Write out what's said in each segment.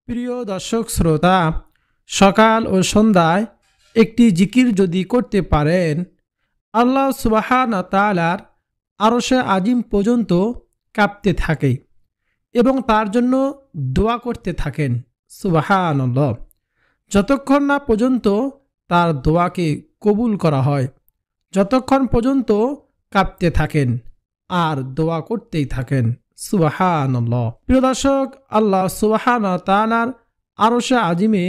প্রিয় দর্শক শ্রোতা, সকাল ও সন্ধ্যায় একটি জিকির যদি করতে পারেন, আল্লাহ সুবহানাহু ওয়া তাআলার আরশে আজিম পর্যন্ত কাঁপতে থাকে এবং তার জন্য দোয়া করতে থাকেন। সুবহানাল্লাহ। যতক্ষণ না পর্যন্ত তার দোয়াকে কবুল করা হয়, যতক্ষণ পর্যন্ত কাঁপতে থাকেন আর দোয়া করতেই থাকেন। সুবহানাল্লাহ। প্রিয় দর্শক, আল্লাহ সুবহানাহু ওয়া তাআলার আরশে আজিমে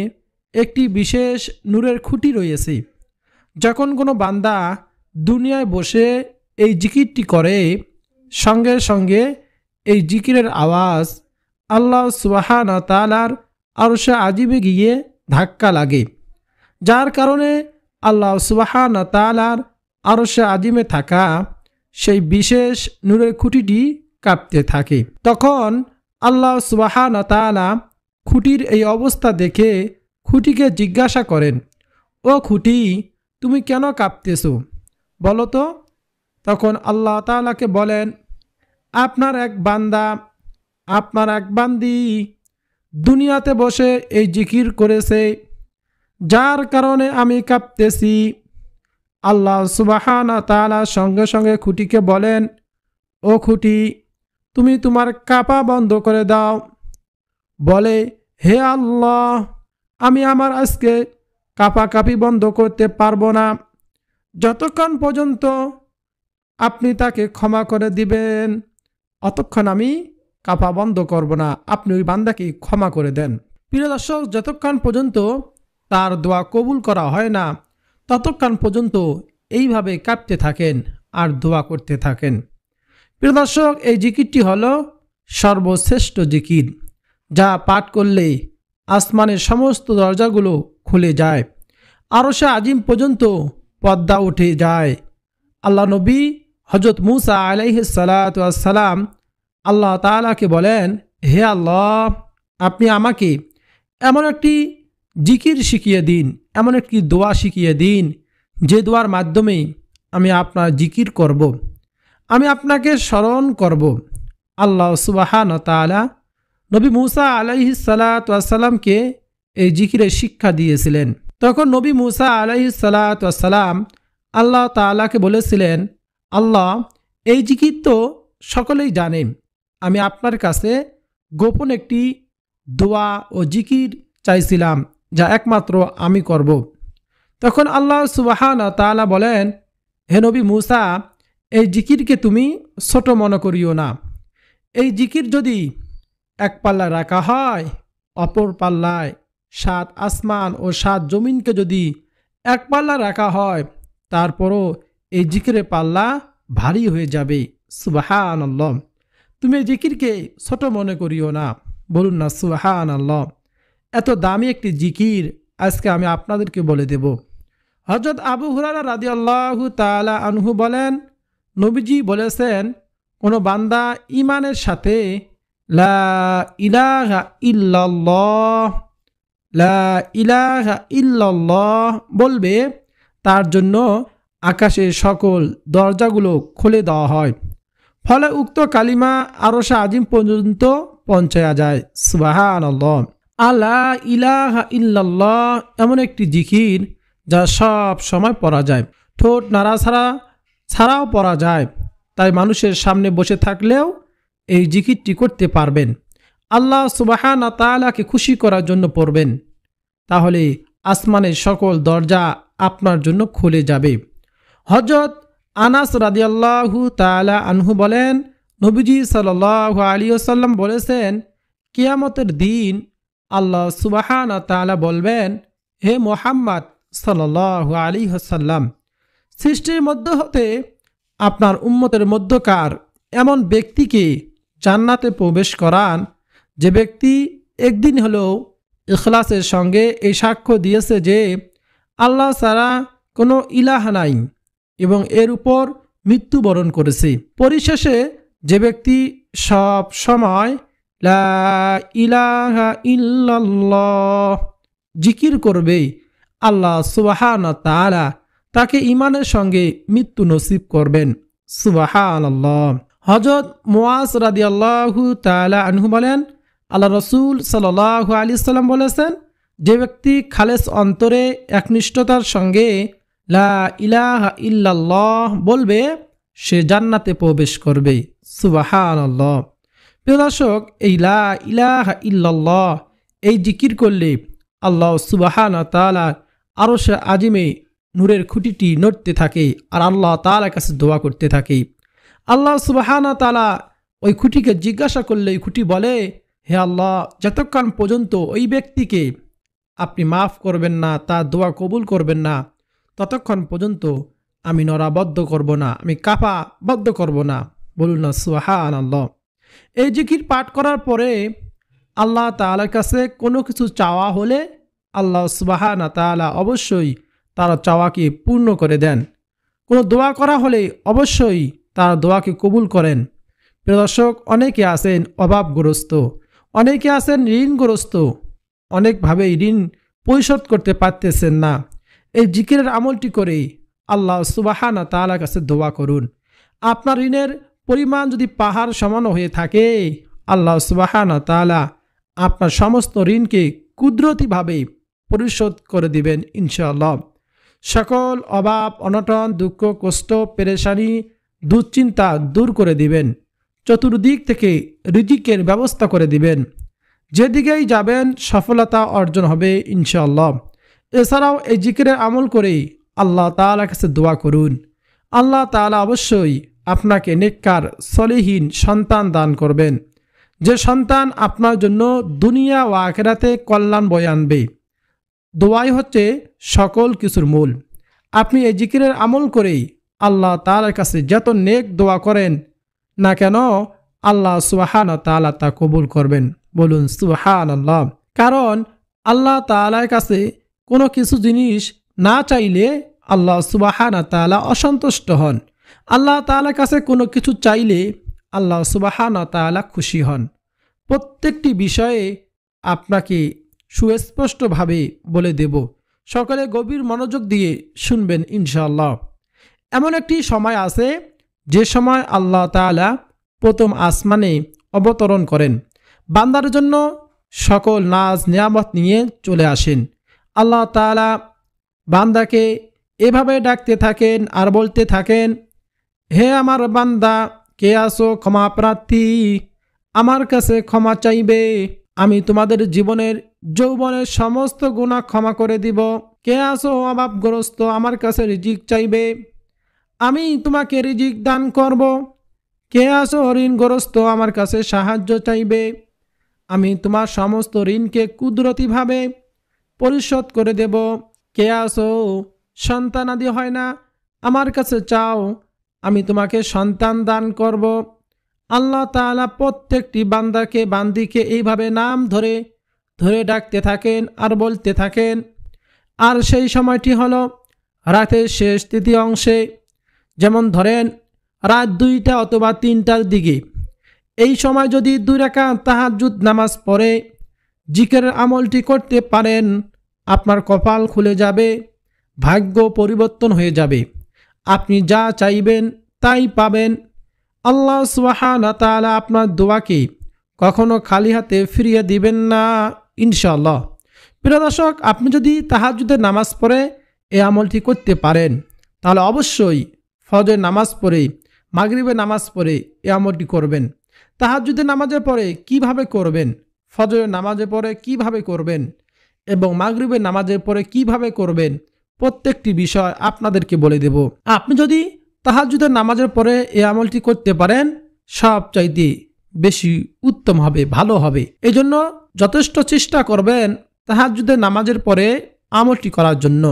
একটি বিশেষ নূরের খুঁটি রয়েছে। যখন কোনো বান্দা দুনিয়ায় বসে এই জিকিরটি করে, সঙ্গে সঙ্গে এই জিকিরের আওয়াজ আল্লাহ সুবহানাহু ওয়া তাআলার আরশে আজিমে গিয়ে ধাক্কা লাগে, যার কারণে আল্লাহ সুবহানাহু ওয়া তাআলার আরশে আজিমে থাকা সেই বিশেষ নূরের খুঁটিটি কাঁপতে থাকে। তখন আল্লাহ সুবহানাহু ওয়া তাআলা খুঁটির এই অবস্থা দেখে খুঁটিকে জিজ্ঞাসা করেন, ও খুঁটি, তুমি কেন কাঁপতেছো বলো তো? তখন আল্লাহ তাআলাকে বলেন, আপনার এক বান্দা, আপনার এক বান্দি দুনিয়াতে বসে এই জিকির করেছে, যার কারণে আমি কাঁপতেছি। আল্লাহ সুবহানাহু ওয়া তাআলা সঙ্গে সঙ্গে খুঁটিকে বলেন, ও খুঁটি, তুমি তোমার কাঁপা বন্ধ করে দাও। বলে, হে আল্লাহ, আমি আমার আজকে কাঁপাকাঁপি বন্ধ করতে পারবো না যতক্ষণ পর্যন্ত আপনি তাকে ক্ষমা করে দিবেন, অতক্ষণ আমি কাঁপা বন্ধ করব না। আপনি ওই বান্দাকে ক্ষমা করে দেন। প্রিয় দর্শক, যতক্ষণ পর্যন্ত তার দোয়া কবুল করা হয় না, ততক্ষণ পর্যন্ত এইভাবে কাঁপতে থাকেন আর দোয়া করতে থাকেন। প্রিয় দর্শক, এই জিকিরটি হলো সর্বশ্রেষ্ঠ জিকির, যা পাঠ করলে আসমানের সমস্ত দরজাগুলো খুলে যায়, আরশে আজিম পর্যন্ত পর্দা উঠে যায়। আল্লাহ নবী হযরত মূসা আলাইহিস সালাতু ওয়াস সালাম আল্লাহ তাআলাকে বলেন, হে আল্লাহ, আপনি আমাকে এমন একটি জিকির শিখিয়ে দিন, এমন একটি দোয়া শিখিয়ে দিন, যে দোয়ার মাধ্যমে আমি আপনার জিকির করব, আমি আপনাকে স্মরণ করব। আল্লাহ সুবহানাহু ওয়া তাআলা নবী মূসা আলাইহিস সালাতু ওয়াস সালামকে এই জিকিরের শিক্ষা দিয়েছিলেন। তখন নবী মূসা আলাইহিস সালাতু ওয়াস সালাম আল্লাহ তাআলাকে বলেছিলেন, আল্লাহ, এই জিকির তো সকলেই জানেন, আমি আপনার কাছে গোপন একটি দোয়া ও জিকির চাইছিলাম, যা একমাত্র আমি করব। তখন আল্লাহ সুবহানাহু ওয়া তাআলা বলেন, হে নবী মূসা, এই জিকিরকে তুমি ছোট মনে করিও না। এই জিকির যদি এক পাল্লায় রাখা হয়, অপর পাল্লায় 7 আসমান ও 7 জমিনকে যদি এক পাল্লা রাখা হয়, তারপরও এই জিকিরের পাল্লা ভারী হয়ে যাবে। সুবহানাল্লাহ। তুমি এই জিকিরকে ছোট মনে করিও না। বলুন না সুবহানাল্লাহ। এত দামি একটি জিকির আজকে আমি আপনাদেরকে বলে দেব। হযরত আবু হুরায়রা রাদিয়াল্লাহু তাআলা আনহু বলেন, নবীজি বলেছেন, কোনো বান্দা ঈমানের সাথে লা ইলাহা ইল্লাল্লাহ, লা ইলাহা ইল্লাল্লাহ বলবে, তার জন্য আকাশের সকল দরজাগুলো খুলে দেওয়া হয়, ফলে উক্ত কালিমা আরশে আজিম পর্যন্ত পৌঁছায়া যায়। সুবহানাল্লাহ। আলা ইলাহা ইল্লাল্লাহ এমন একটি জিকির যা সব সময় পড়া যায়, ঠোঁট নাড়াছাড়া ছাড়াও পড়া যায়। তাই মানুষের সামনে বসে থাকলেও এই জিকিরটি করতে পারবেন। আল্লাহ সুবহানাহু ওয়া তাআলাকে খুশি করার জন্য পড়বেন, তাহলে আসমানের সকল দরজা আপনার জন্য খুলে যাবে। হযরত আনাস রাদিয়াল্লাহু তাআলা আনহু বলেন, নবীজি সাল্লাল্লাহু আলাইহি ওয়াসাল্লাম বলেছেন, কিয়ামতের দিন আল্লাহ সুবহানাহু ওয়া তাআলা বলবেন, হে মুহাম্মদ সাল্লাল্লাহু আলাইহি ওয়াসাল্লাম, সৃষ্টির মধ্য হতে আপনার উম্মতের মধ্যকার এমন ব্যক্তিকে জান্নাতে প্রবেশ করান, যে ব্যক্তি একদিন হলেও ইখলাসের সঙ্গে এই সাক্ষ্য দিয়েছে যে আল্লাহ ছাড়া কোনো ইলাহ নাই এবং এর উপর মৃত্যুবরণ করেছে। পরিশেষে যে ব্যক্তি সব সময় লা ইলাহা ইল্লাল্লাহ জিকির করবে, আল্লাহ সুবহানাহু ওয়া তাআলা তাকে ঈমানের সঙ্গে মৃত্যু নসিব করবেন। সুবহানাল্লাহ। হযরত মুআজ রাদিয়াল্লাহু তাআলা আনহু বলেন, আল্লাহ রসুল সাল্লাল্লাহু আলাইহি সাল্লাম বলেছেন, যে ব্যক্তি খালেস অন্তরে একনিষ্ঠতার সঙ্গে লা ইলাহা ইল্লাল্লাহ বলবে, সে জান্নাতে প্রবেশ করবে। সুবহানাল্লাহ। প্রিয় দর্শক, এই লা ইলাহা ইল্লাল্লাহ এই জিকির করলে আল্লাহ সুবহানাহু ওয়া তাআলা আরশে আজিমে নূরের খুঁটিটি নড়তে থাকে আর আল্লাহ তাআলার কাছে দোয়া করতে থাকে। আল্লাহ সুবহানাহু ওয়া তাআলা ওই খুঁটিকে জিজ্ঞাসা করলে ওই খুঁটি বলে, হে আল্লাহ, যতক্ষণ পর্যন্ত ওই ব্যক্তিকে আপনি মাফ করবেন না, তার দোয়া কবুল করবেন না, ততক্ষণ পর্যন্ত আমি নড়াবদ্ধ করব না, আমি কাঁপাবদ্ধ করব না। বলুন না সুবহানাল্লাহ। এই জিকির পাঠ করার পরে আল্লাহ তাআলার কাছে কোনো কিছু চাওয়া হলে আল্লাহ সুবহানাহু তাআলা অবশ্যই তার চাওয়াকে পূর্ণ করে দেন। কোনো দোয়া করা হলে অবশ্যই তার দোয়াকে কবুল করেন। প্রিয় দর্শক, অনেকে আছেন অভাবগ্রস্ত, অনেকে আছেন ঋণগ্রস্ত, অনেকভাবেই ঋণ পরিশোধ করতে পারতেছেন না। এই জিকিরের আমলটি করে আল্লাহ সুবহানাহু তাআলার কাছে দোয়া করুন। আপনার ঋণের পরিমাণ যদি পাহাড় সমান হয়ে থাকে, আল্লাহ সুবহানাহু তাআলা আপনার সমস্ত ঋণকে কুদরতিভাবে পরিশোধ করে দিবেন ইনশাআল্লাহ। সকল অভাব অনটন দুঃখ কষ্ট পেরেশানি দুশ্চিন্তা দূর করে দিবেন। চতুর্দিক থেকে রিজিকের ব্যবস্থা করে দিবেন। যেদিকেই যাবেন সফলতা অর্জন হবে ইনশাআল্লাহ। এছাড়াও এই জিকিরের আমল করে আল্লাহ তাআলার কাছে দোয়া করুন। আল্লাহ তাআলা অবশ্যই আপনাকে নেককার সলিহীন সন্তান দান করবেন, যে সন্তান আপনার জন্য দুনিয়া ও আখিরাতে কল্যাণ বয়ে আনবে। দোয়াই হচ্ছে সকল কিছুর মূল। আপনি এই জিকিরের আমল করেই আল্লাহ তাআলার কাছে যত নেক দোয়া করেন না কেন, আল্লাহ সুবহানাহু তাআলা তা কবুল করবেন। বলুন সুবহানাল্লাহ। কারণ আল্লাহ তাআলার কাছে কোনো কিছু জিনিস না চাইলে আল্লাহ সুবহানাহু তাআলা অসন্তুষ্ট হন। আল্লাহ তাআলার কাছে কোনো কিছু চাইলে আল্লাহ সুবহানাহু তাআলা খুশি হন। প্রত্যেকটি বিষয়ে আপনাকে সুস্পষ্টভাবে বলে দেব। সকলে গভীর মনোযোগ দিয়ে শুনবেন ইনশাআল্লাহ। এমন একটি সময় আছে যে সময় আল্লাহ তাআলা প্রথম আসমানে অবতরণ করেন, বান্দার জন্য সকল নাজ নিয়ামত নিয়ে চলে আসেন। আল্লাহ তাআলা বান্দাকে এভাবে ডাকতে থাকেন আর বলতে থাকেন, হে আমার বান্দা, কে আসো ক্ষমা প্রার্থী, আমার কাছে ক্ষমা চাইবে, আমি তোমাদের জীবনের যৌবনের সমস্ত গুনাহ ক্ষমা করে দিব। কে আসো অভাবগ্রস্ত, আমার কাছে রিজিক চাইবে, আমি তোমাকে রিজিক দান করব। কে আসো ঋণগ্রস্ত, আমার কাছে সাহায্য চাইবে, আমি তোমার সমস্ত ঋণকে কুদরতিভাবে পরিশোধ করে দেব। কে আসো সন্তান আদি হয় না, আমার কাছে চাও, আমি তোমাকে সন্তান দান করব। আল্লাহ তাআলা প্রত্যেকটি বান্দিকে এইভাবে নাম ধরে ধরে ডাকতে থাকেন আর বলতে থাকেন। আর সেই সময়টি হলো রাতের শেষ তৃতীয় অংশে, যেমন ধরেন রাত 2টা অথবা 3টার দিকে। এই সময় যদি 2 রাকাত তাহাজ্জুদ নামাজ পড়ে জিকিরের আমলটি করতে পারেন, আপনার কপাল খুলে যাবে, ভাগ্য পরিবর্তন হয়ে যাবে, আপনি যা চাইবেন তাই পাবেন। আল্লাহ সুবহানাহু তাআলা আপনার দোয়াকে কখনো খালি হাতে ফিরিয়ে দিবেন না ইনশাআল্লাহ। প্রিয় দর্শক, আপনি যদি তাহাজ্জুদের নামাজ পড়ে এই আমলটি করতে পারেন, তাহলে অবশ্যই ফজরের নামাজ পড়ে মাগরিবের নামাজ পড়ে এই আমলটি করবেন। তাহাজ্জুদের নামাজের পরে কিভাবে করবেন, ফজরের নামাজের পরে কিভাবে করবেন এবং মাগরিবের নামাজের পরে কিভাবে করবেন, প্রত্যেকটি বিষয় আপনাদেরকে বলে দেব। আপনি যদি তাহাজ্জুদের নামাজের পরে এই আমলটি করতে পারেন, সবচাইতে বেশি উত্তম হবে, ভালো হবে। এই জন্য যথেষ্ট চেষ্টা করবেন তাহাজ্জুদের নামাজের পরে আমলটি করার জন্য।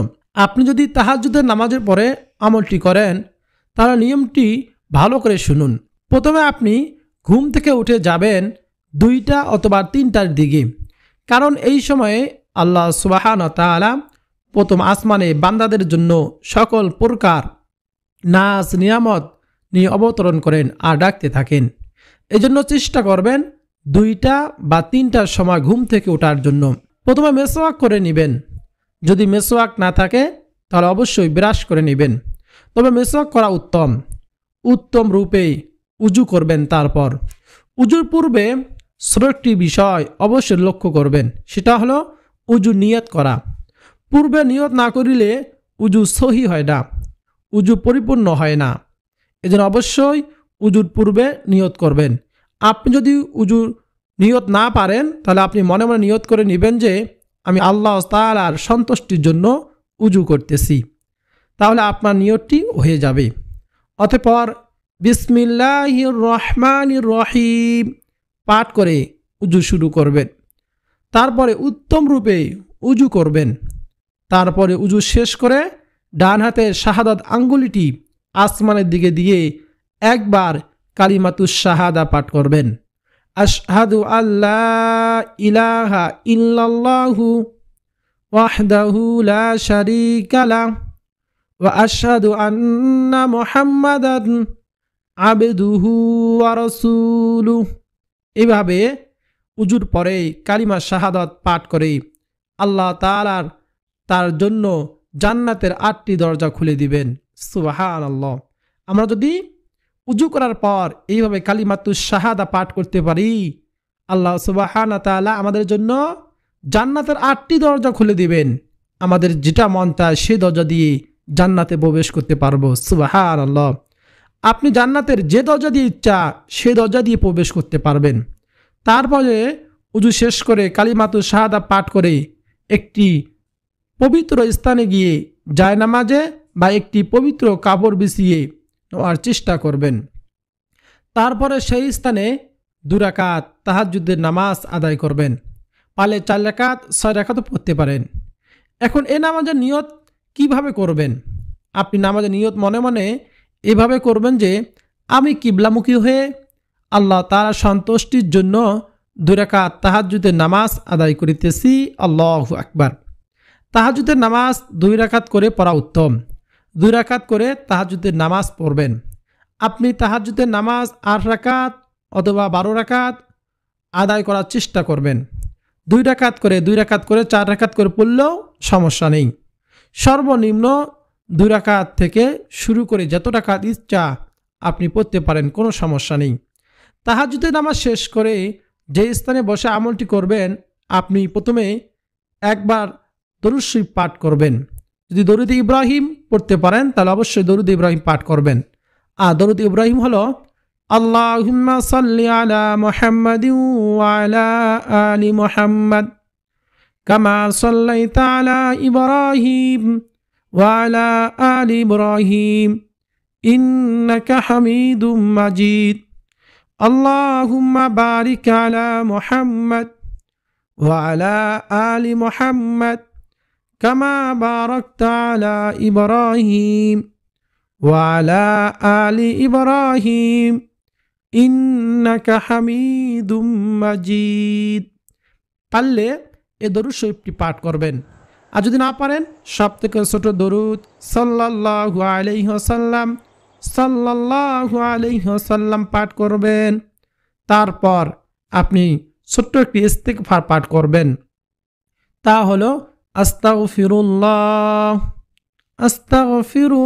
আপনি যদি তাহাজ্জুদের নামাজের পরে আমলটি করেন, তাহলে নিয়মটি ভালো করে শুনুন। প্রথমে আপনি ঘুম থেকে উঠে যাবেন 2টা অথবা 3টার দিকে, কারণ এই সময়ে আল্লাহ সুবহানাহু তাআলা প্রথম আসমানে বান্দাদের জন্য সকল প্রকার নাজ নিয়ামত নিয়ে অবতরণ করেন আর ডাকতে থাকেন। এজন্য চেষ্টা করবেন 2টা বা 3টার সময় ঘুম থেকে ওঠার জন্য। প্রথমে মেসওয়াক করে নেবেন, যদি মেসওয়াক না থাকে তাহলে অবশ্যই ব্রাশ করে নেবেন, তবে মেসওয়াক করা উত্তম রূপে উজু করবেন। তারপর উজুর পূর্বে ছোট একটি বিষয় অবশ্যই লক্ষ্য করবেন, সেটা হলো উজু নিয়ত করা। পূর্বে নিয়ত না করিলে উজু সহি হয় না, উজু পরিপূর্ণ হয় না। এজন্য অবশ্যই উজুর পূর্বে নিয়ত করবেন। আপনি যদি উজুর নিয়ত না পারেন তাহলে আপনি মনে মনে নিয়ত করে নেবেন যে আমি আল্লাহ তাআলার সন্তুষ্টির জন্য উজু করতেছি, তাহলে আপনার নিয়তটি হয়ে যাবে। অতঃপর বিসমিল্লাহির রহমানির রহিম পাঠ করে উজু শুরু করবেন। তারপরে উত্তম রূপে উজু করবেন। তারপরে উজু শেষ করে ডান হাতের শাহাদাত আঙ্গুলিটি আসমানের দিকে দিয়ে একবার কালিমাতুশ শাহাদা পাঠ করবেন। আশহাদু আল্লা ইলাহা ইল্লাল্লাহু ওয়াহদাহু লা শারীকা লাহু ওয়া আশহাদু আন্না মুহাম্মাদান আবদুহু ওয়া রাসূলুহু। এভাবে উজুর পরে কালিমা শাহাদাত পাঠ করে আল্লাহ তাআলার তার জন্য জান্নাতের 8টি দরজা খুলে দিবেন। সুবহানাল্লাহ। আমরা যদি উজু করার পর এইভাবে কালিমাতুশ শাহাদা পাঠ করতে পারি, আল্লাহ সুবহানাহু ওয়া তাআলা আমাদের জন্য জান্নাতের 8টি দরজা খুলে দিবেন। আমাদের যেটা মন চায় সেই দরজা দিয়ে জান্নাতে প্রবেশ করতে পারবো। সুবহানাল্লাহ। আপনি জান্নাতের যে দরজা দিয়ে ইচ্ছা সেই দরজা দিয়ে প্রবেশ করতে পারবেন। তারপরে উজু শেষ করে কালিমাতুশ শাহাদা পাঠ করে একটি পবিত্র স্থানে গিয়ে জায়নামাজে বা একটি পবিত্র কাপড় বিছিয়ে নেওয়ার চেষ্টা করবেন। তারপরে সেই স্থানে 2 রাকাত তাহাজ্জুদের নামাজ আদায় করবেন। পারলে 4 রাকাত 6 রাকাতও পড়তে পারেন। এখন এই নামাজের নিয়ত কিভাবে করবেন? আপনি নামাজের নিয়ত মনে মনে এভাবে করবেন যে আমি কিবলামুখী হয়ে আল্লাহ তাআলার সন্তুষ্টির জন্য 2 রাকাত তাহাজ্জুদের নামাজ আদায় করিতেছি। আল্লাহু আকবার। তাহাজ্জুদের নামাজ 2 রাকাত করে পড়া উত্তম। 2 রাকাত করে তাহাজ্জুদের নামাজ পড়বেন। আপনি তাহাজ্জুদের নামাজ 8 রাকাত অথবা 12 রাকাত আদায় করার চেষ্টা করবেন। 2 রাকাত করে 4 রাকাত করে পড়লেও সমস্যা নেই। সর্বনিম্ন 2 রাকাত থেকে শুরু করে যত রাকাত ইচ্ছা আপনি পড়তে পারেন, কোনো সমস্যা নেই। তাহাজ্জুদের নামাজ শেষ করে যে স্থানে বসে আমলটি করবেন, আপনি প্রথমে একবার দরুদ শরীফ পাঠ করবেন। যদি দরুদ ইব্রাহিম পড়তে পারেন তাহলে অবশ্যই দরুদ ইব্রাহিম পাঠ করবেন। আর দরুদ ইব্রাহিম হলো আল্লাহুম্মা সাল্লি আলা মুহাম্মাদিন ওয়া আলা আলি মুহাম্মাদ কামা সাল্লাইতা আলা ইব্রাহিম ওয়া আলা আলি ইব্রাহিম ইন্নাকা হামিদুম মাজিদ। আল্লাহুম্মা বারিক আলা মুহাম্মাদ ওয়া আলা আলি মুহাম্মাদ কামা বারাকতা আলা ইব্রাহিম ওয়া আলা আলি ইব্রাহিম ইন্নাকা হামিদুম মাজিদ। পারলে এই দরুদ শরীফটি পাঠ করবেন। আর যদি না পারেন সবথেকে ছোট দরুদ সাল্লাল্লাহু আলাইহি ওয়াসাল্লাম পাঠ করবেন। তারপর আপনি ছোট্ট একটি ইস্তিগফার পাঠ করবেন। তা হলো আস্তাগফিরুল্লাহ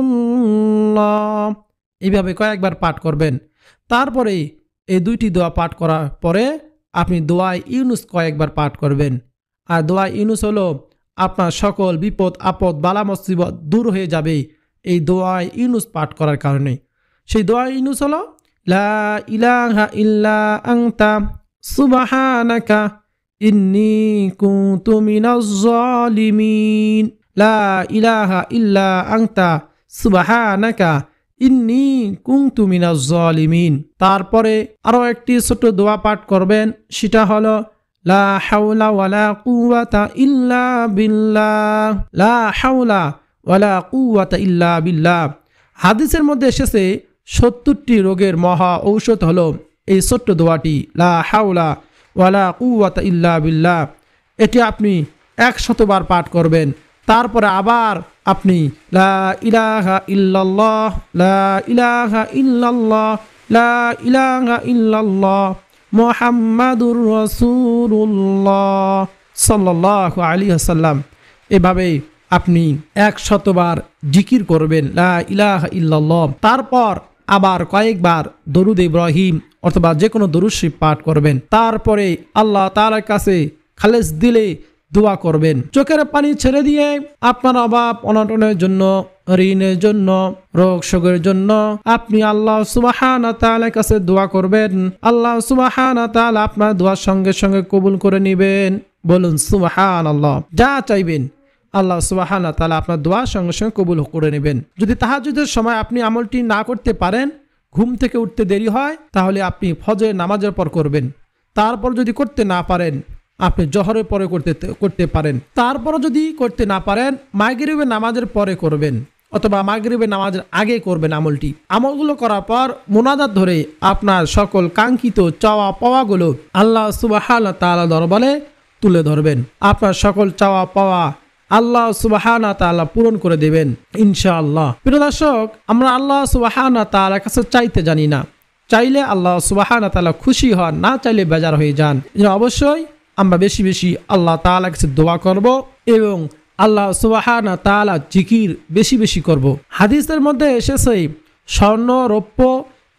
আস্তাগফিরুল্লাহ। এইভাবে কয়েকবার পাঠ করবেন। তারপরে এই 2টি দোয়া পাঠ করার পরে আপনি দোয়া ইউনুস কয়েকবার পাঠ করবেন। আর দোয়া ইউনুস হলো আপনার সকল বিপদ আপদ বালা মুসিবত দূর হয়ে যাবে এই দোয়া ইউনুস পাঠ করার কারণে। সেই দোয়া ইউনুস হলো লা ইলাহা ইল্লা আনতা সুবহানাকা ইন্নী কুনতু মিনাজ জালিমিন। লা ইলাহা ইল্লা আনতা সুবহানাকা ইন্নী কুনতু মিনাজ জালিমিন। তারপরে আরো একটি ছোট দোয়া পাঠ করবেন, সেটা হলো লা হাওলা ওয়ালা কুওয়াতা ইল্লা বিল্লাহ। লা হাওলা ওয়ালা কুওয়াতা ইল্লা বিল্লাহ। হাদিসের মধ্যে এসেছে 70টি রোগের মহা ঔষধ হলো এই ছোট্ট দোয়াটি লা হাওলা ওয়ালা কুওয়াতা ইল্লা বিল্লাহ। এটি আপনি 100 বার পাঠ করবেন। তারপরে আবার আপনি লা ইলাহা ইল্লাল্লাহ লা ইলাহা ইল্লাল্লাহ লা ইলাহা ইল্লাল্লাহ মুহাম্মাদুর রাসূলুল্লাহ সাল্লাল্লাহু আলাইহি ওয়াসাল্লাম এভাবে আপনি 100 বার জিকির করবেন লা ইলাহা ইল্লাল্লাহ। তারপর আবার কয়েকবার দরুদ ইব্রাহিম অথবা যে কোনো দরুদ শরীফ পাঠ করবেন। তারপরে আল্লাহ তাআলার কাছে খালেস দিলে দোয়া করবেন। চোখের পানি ছেড়ে দিয়ে আপনার অভাব অনটনের জন্য, ঋণের জন্য, রোগ শোকের জন্য আপনি আল্লাহ সুবহানাহু ওয়া তাআলার কাছে দোয়া করবেন। আল্লাহ সুবহানাহু ওয়া তাআলা আপনার দোয়ার সঙ্গে সঙ্গে কবুল করে নেবেন। বলুন সুবহানাল্লাহ। যা চাইবেন আল্লাহ সুবহানাহু ওয়া তাআলা আপনার দোয়ার সঙ্গে সঙ্গে কবুল করে নেবেন। যদি তাহাজ্জুদের সময় আপনি আমলটি না করতে পারেন, ঘুম থেকে উঠতে দেরি হয়, তাহলে আপনি ফজরের নামাজের পর করবেন। তারপর যদি করতে না পারেন আপনি জোহরের পরে করতে পারেন। তারপরও যদি করতে না পারেন মাগরিবের নামাজের পরে করবেন অথবা মাগরিবের নামাজের আগে করবেন আমলটি। আমলগুলো করার পর মুনাজাত ধরে আপনার সকল কাঙ্ক্ষিত চাওয়া পাওয়াগুলো আল্লাহ সুবহানাহু ওয়া তাআলা দরবারে তুলে ধরবেন। আপনার সকল চাওয়া পাওয়া আল্লাহ সুবহানাহু ওয়া তাআলা পূরণ করে দেবেন ইনশাআল্লাহ। প্রিয় দর্শক, আমরা আল্লাহ সুবহানাহু ওয়া তাআলার কাছে চাইতে জানি না। চাইলে আল্লাহ সুবহানাহু ওয়া তাআলা খুশি হন, না চাইলে বেজার হয়ে যান। অবশ্যই আমরা বেশি বেশি আল্লাহ তাআলার কাছে দোয়া করব এবং আল্লাহ সুবহানাহু ওয়া তাআলা জিকির বেশি বেশি করব। হাদিসের মধ্যে এসেছে স্বর্ণ, রৌপ্য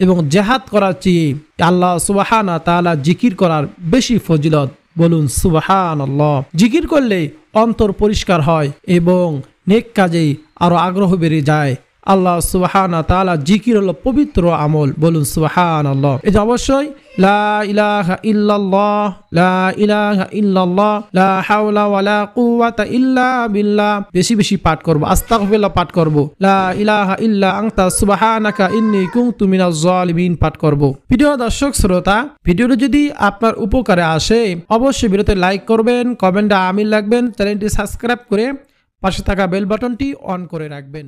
এবং জিহাদ করার চেয়ে আল্লাহ সুবহানাহু ওয়া তাআলা জিকির করার বেশি ফজিলত। বলুন সুবহানাল্লাহ। জিকির করলে অন্তর পরিষ্কার হয় এবং নেক কাজে আরো আগ্রহ বেড়ে যায়। আল্লাহ সুবহানাহু ওয়া তাআলা জিকির হলো পবিত্র আমল। বলুন সুবহানাল্লাহ। এই যে অবশ্যই লা ইলাহা ইল্লাল্লাহ, লা ইলাহা ইল্লাল্লাহ, লা হাওলা ওয়ালা কুওয়াতা ইল্লা বিল্লাহ বেশি বেশি পাঠ করব। আস্তাগফিরুল্লাহ পাঠ করব। লা ইলাহা ইল্লা আনতা সুবহানাকা ইন্নী কুনতু মিনাজ জালিমিন পাঠ করব। প্রিয় দর্শক শ্রোতা, ভিডিওটি যদি আপনার উপকারে আসে অবশ্যই ভিডিওতে লাইক করবেন, কমেন্টে আমিন লিখবেন, চ্যানেলটি সাবস্ক্রাইব করে পাশে থাকা বেল বাটনটি অন করে রাখবেন।